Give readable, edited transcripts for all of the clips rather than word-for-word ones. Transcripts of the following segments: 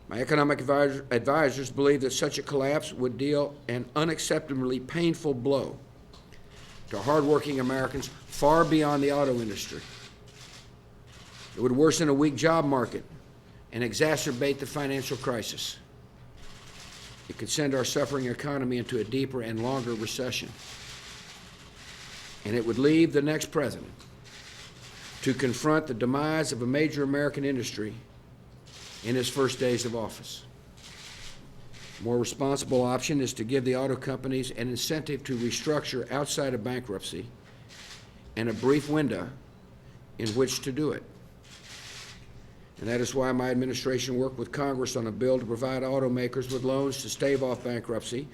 My economic advisors believe that such a collapse would deal an unacceptably painful blow to hardworking Americans far beyond the auto industry. It would worsen a weak job market and exacerbate the financial crisis. It could send our suffering economy into a deeper and longer recession. And it would leave the next president to confront the demise of a major American industry in his first days of office. A more responsible option is to give the auto companies an incentive to restructure outside of bankruptcy and a brief window in which to do it. And that is why my administration worked with Congress on a bill to provide automakers with loans to stave off bankruptcy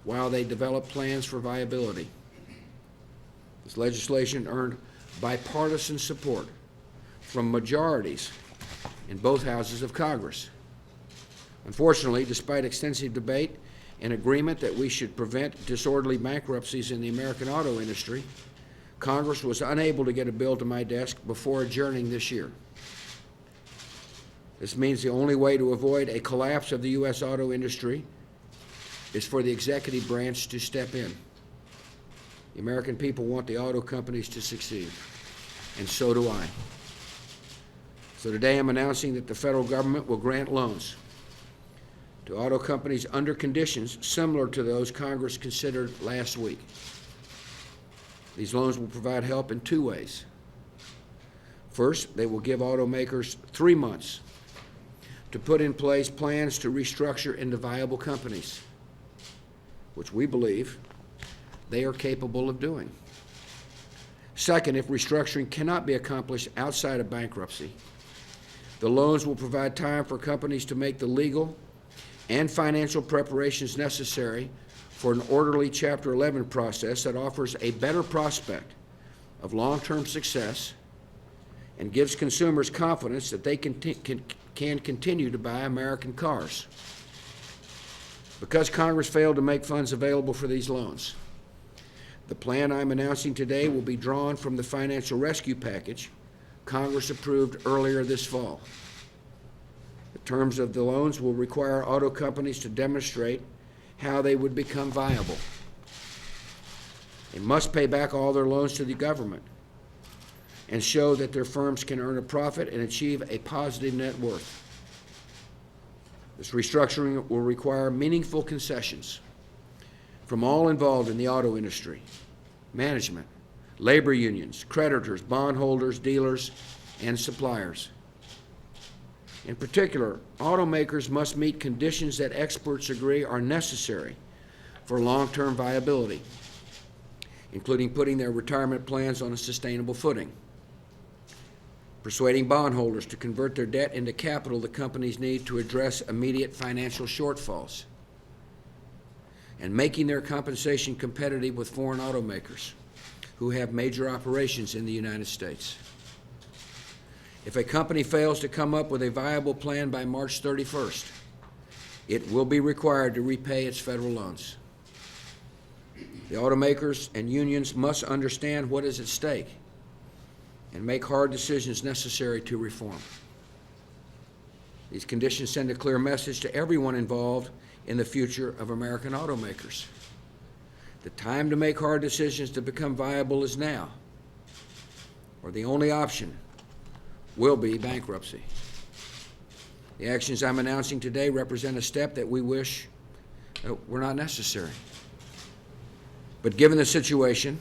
while they develop plans for viability. This legislation earned bipartisan support from majorities in both houses of Congress. Unfortunately, despite extensive debate and agreement that we should prevent disorderly bankruptcies in the American auto industry, Congress was unable to get a bill to my desk before adjourning this year. This means the only way to avoid a collapse of the U.S. auto industry is for the executive branch to step in. The American people want the auto companies to succeed, and so do I. So today I'm announcing that the federal government will grant loans to auto companies under conditions similar to those Congress considered last week. These loans will provide help in two ways. First, they will give automakers 3 months to put in place plans to restructure into viable companies, which we believe they are capable of doing. Second, if restructuring cannot be accomplished outside of bankruptcy, the loans will provide time for companies to make the legal and financial preparations necessary for an orderly Chapter 11 process that offers a better prospect of long-term success and gives consumers confidence that they can continue to buy American cars. Because Congress failed to make funds available for these loans, the plan I'm announcing today will be drawn from the financial rescue package Congress approved earlier this fall. The terms of the loans will require auto companies to demonstrate how they would become viable. They must pay back all their loans to the government and show that their firms can earn a profit and achieve a positive net worth. This restructuring will require meaningful concessions from all involved in the auto industry: management, labor unions, creditors, bondholders, dealers, and suppliers. In particular, automakers must meet conditions that experts agree are necessary for long-term viability, including putting their retirement plans on a sustainable footing, persuading bondholders to convert their debt into capital the companies need to address immediate financial shortfalls, and making their compensation competitive with foreign automakers who have major operations in the United States. If a company fails to come up with a viable plan by March 31st, it will be required to repay its federal loans. The automakers and unions must understand what is at stake and make hard decisions necessary to reform. These conditions send a clear message to everyone involved in the future of American automakers. The time to make hard decisions to become viable is now, or the only option will be bankruptcy. The actions I'm announcing today represent a step that we wish were not necessary. But given the situation,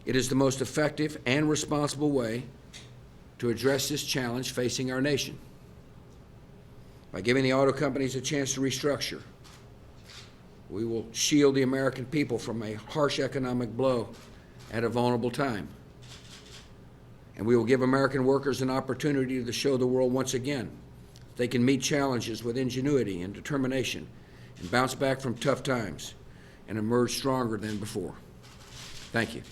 it is the most effective and responsible way to address this challenge facing our nation. By giving the auto companies a chance to restructure, we will shield the American people from a harsh economic blow at a vulnerable time. And we will give American workers an opportunity to show the world once again they can meet challenges with ingenuity and determination and bounce back from tough times and emerge stronger than before. Thank you.